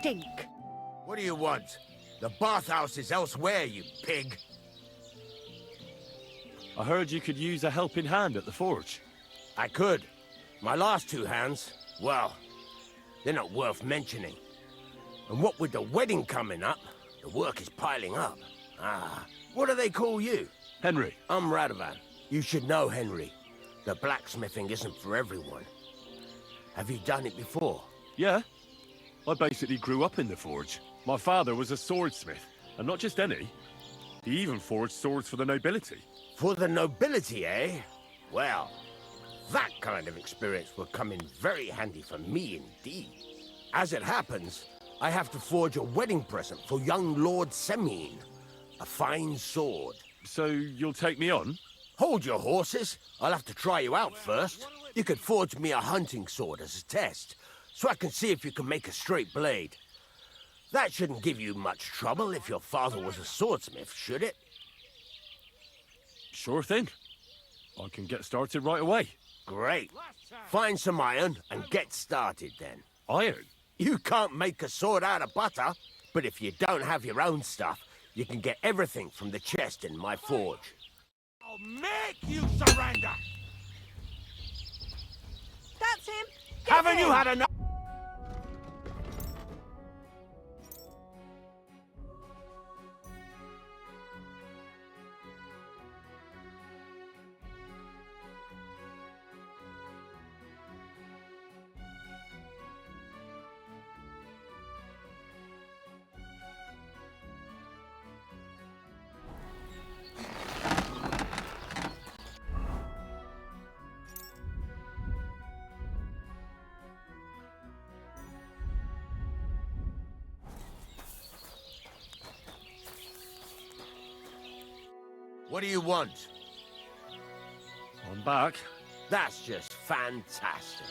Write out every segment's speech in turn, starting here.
stink. What do you want? The bathhouse is elsewhere, you pig. I heard you could use a helping hand at the forge. I could. My last two hands, well, they're not worth mentioning. And what with the wedding coming up, the work is piling up. What do they call you? Henry. I'm Radovan. You should know, Henry. The blacksmithing isn't for everyone. Have you done it before? Yeah. I basically grew up in the forge. My father was a swordsmith, and not just any. He even forged swords for the nobility. For the nobility, eh? Well, that kind of experience will come in very handy for me indeed. As it happens, I have to forge a wedding present for young Lord Semine. A fine sword. So you'll take me on? Hold your horses. I'll have to try you out first. You could forge me a hunting sword as a test, so I can see if you can make a straight blade. That shouldn't give you much trouble if your father was a swordsmith, should it? Sure thing. I can get started right away. Great. Find some iron and get started then. Iron? You can't make a sword out of butter, but if you don't have your own stuff, you can get everything from the chest in my forge. I'll make you surrender! That's him. Haven't you had enough? What do you want? I'm back. That's just fantastic.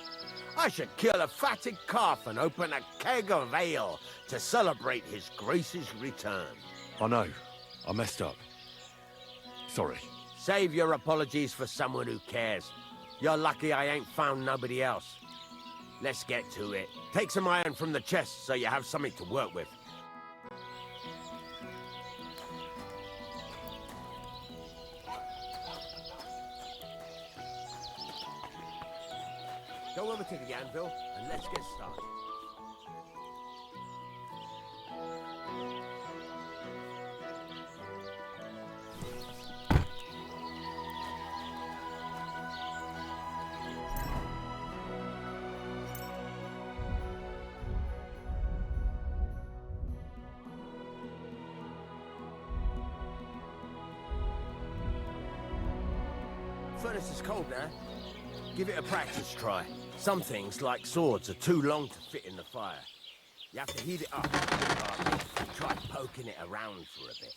I should kill a fatted calf and open a keg of ale to celebrate his grace's return. I know. I messed up. Sorry. Save your apologies for someone who cares. You're lucky I ain't found nobody else. Let's get to it. Take some iron from the chest so you have something to work with. Go over to the anvil, and let's get started. Furnace is cold now. Give it a practice try. Some things, like swords, are too long to fit in the fire. You have to heat it up and try poking it around for a bit.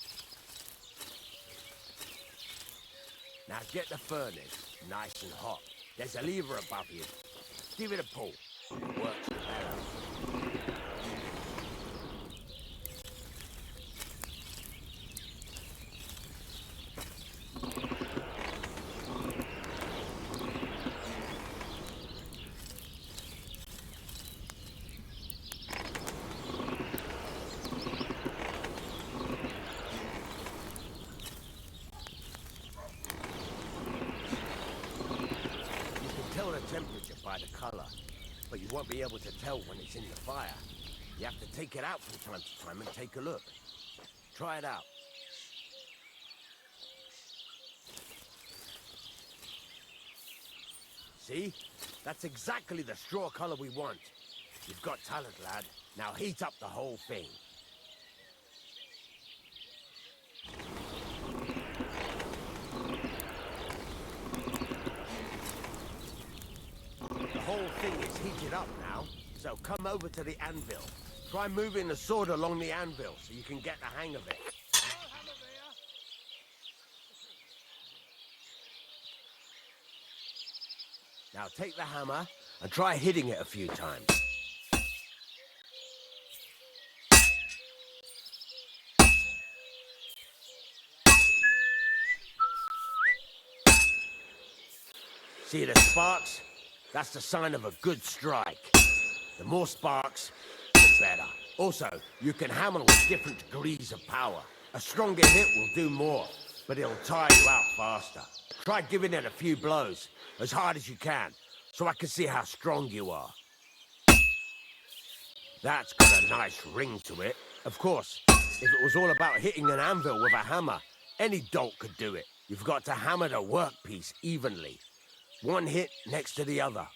Now get the furnace nice and hot. There's a lever above you. Give it a pull. It works better. Temperature by the color, but you won't be able to tell when it's in the fire. You have to take it out from time to time and take a look. Try it out. See? That's exactly the straw color we want. You've got talent, lad. Now heat up the whole thing. The whole thing is heated up now, so come over to the anvil. Try moving the sword along the anvil so you can get the hang of it. Now take the hammer and try hitting it a few times. See the sparks? That's the sign of a good strike. The more sparks, the better. Also, you can hammer with different degrees of power. A stronger hit will do more, but it'll tire you out faster. Try giving it a few blows, as hard as you can, so I can see how strong you are. That's got a nice ring to it. Of course, if it was all about hitting an anvil with a hammer, any dolt could do it. You've got to hammer the workpiece evenly. One hit next to the other.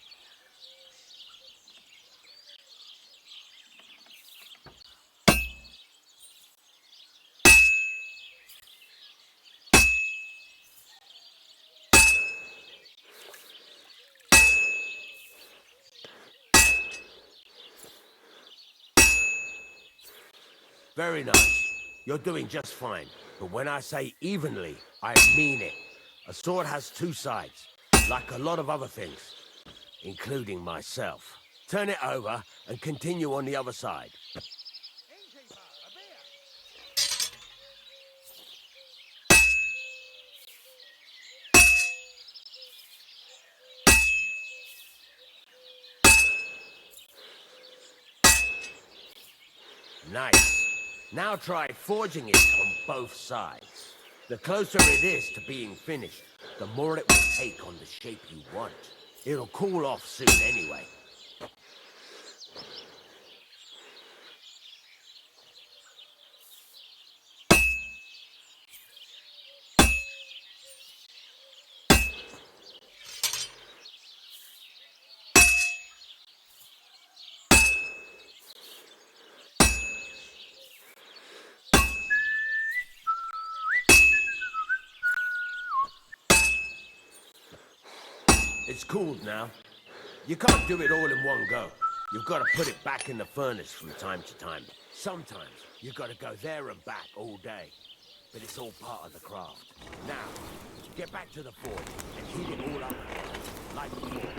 Very nice. You're doing just fine. But when I say evenly, I mean it. A sword has two sides, like a lot of other things, including myself. Turn it over and continue on the other side. Nice. Now try forging it on both sides. The closer it is to being finished, the more it will take on the shape you want. It'll cool off soon anyway. It's cooled now. You can't do it all in one go. You've got to put it back in the furnace from time to time. Sometimes you've got to go there and back all day. But it's all part of the craft. Now, get back to the forge and heat it all up again, like before.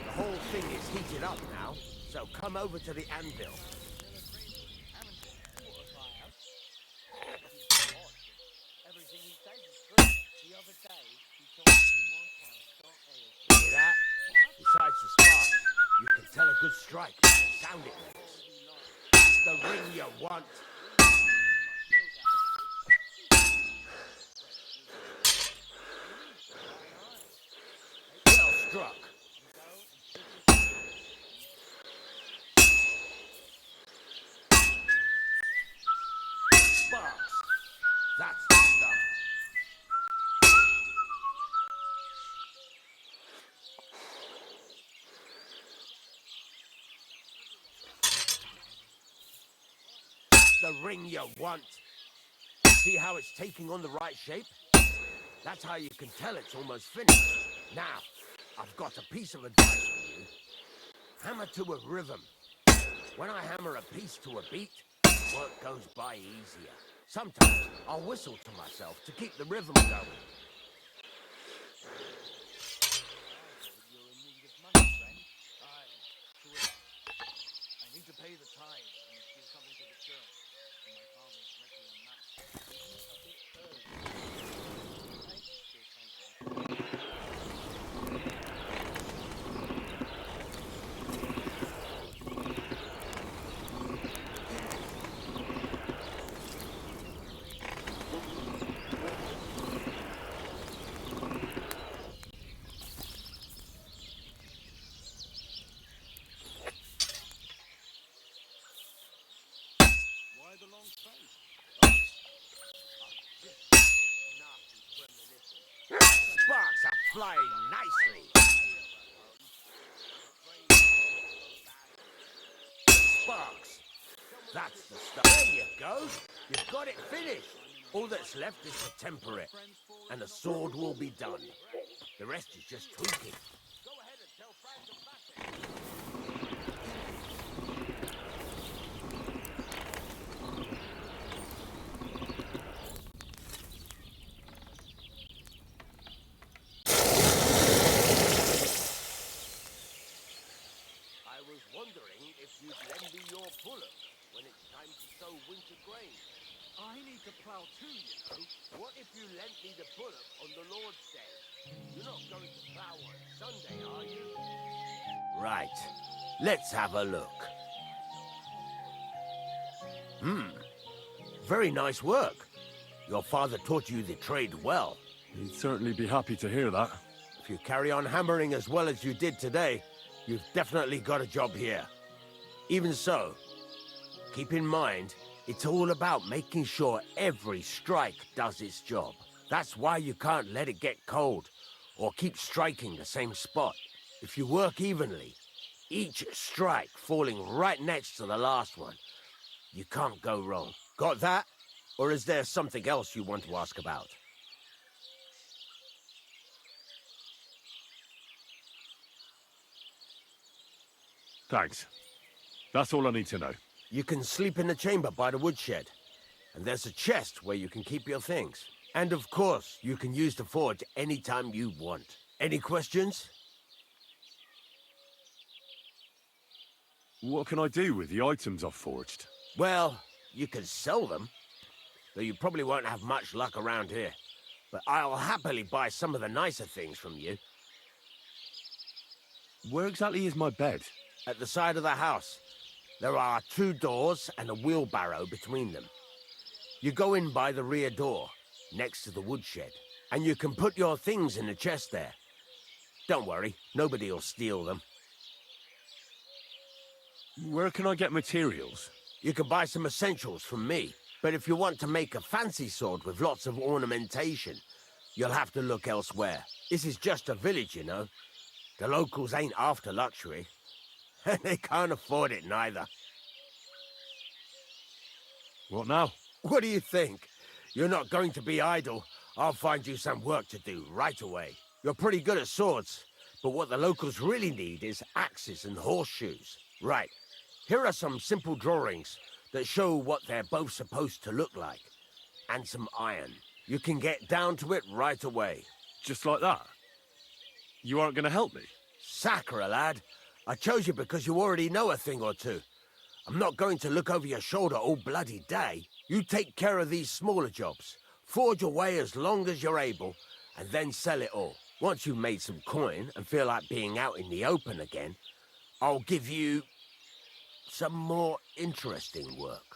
The whole thing is heated up now, so come over to the anvil. Hear that? Besides the spark, you can tell a good strike by the sound it makes. That's the ring you want. Well struck. Sparks. That's the stuff. The ring you want. See how it's taking on the right shape? That's how you can tell it's almost finished. Now, I've got a piece of advice for you. Hammer to a rhythm. When I hammer a piece to a beat, work goes by easier. Sometimes I'll whistle to myself to keep the rhythm going. You're in need of money, friend. Aye, true enough. I need to pay the tithes and give something to the church for my father's requiem mass. Isn't it a bit early? Thanks for something. Why the long face? Sparks are flying nicely. Sparks. That's the stuff. There you go. You've got it finished. All that's left is to temper it, and the sword will be done. The rest is just tweaking. Go ahead and tell Frank to back it. I was wondering if you'd lend me your bullock when it's time to sow winter too, you know. What if you lent me the bullock on the Lord's Day? You're not going to plough on Sunday, are you? Right. Let's have a look. Very nice work. Your father taught you the trade well. He'd certainly be happy to hear that. If you carry on hammering as well as you did today, you've definitely got a job here. Even so, keep in mind, it's all about making sure every strike does its job. That's why you can't let it get cold, or keep striking the same spot. If you work evenly, each strike falling right next to the last one, you can't go wrong. Got that? Or is there something else you want to ask about? Thanks. That's all I need to know. You can sleep in the chamber by the woodshed. And there's a chest where you can keep your things. And of course, you can use the forge anytime you want. Any questions? What can I do with the items I've forged? Well, you can sell them. Though you probably won't have much luck around here. But I'll happily buy some of the nicer things from you. Where exactly is my bed? At the side of the house, there are 2 doors and a wheelbarrow between them. You go in by the rear door, next to the woodshed, and you can put your things in the chest there. Don't worry, nobody will steal them. Where can I get materials? You can buy some essentials from me, but if you want to make a fancy sword with lots of ornamentation, you'll have to look elsewhere. This is just a village, you know. The locals ain't after luxury. And they can't afford it neither. What now? What do you think? You're not going to be idle. I'll find you some work to do right away. You're pretty good at swords, but what the locals really need is axes and horseshoes. Right, here are some simple drawings that show what they're both supposed to look like. And some iron. You can get down to it right away. Just like that? You aren't going to help me? Sacre, lad. I chose you because you already know a thing or two. I'm not going to look over your shoulder all bloody day. You take care of these smaller jobs. Forge away as long as you're able, and then sell it all. Once you've made some coin and feel like being out in the open again, I'll give you some more interesting work.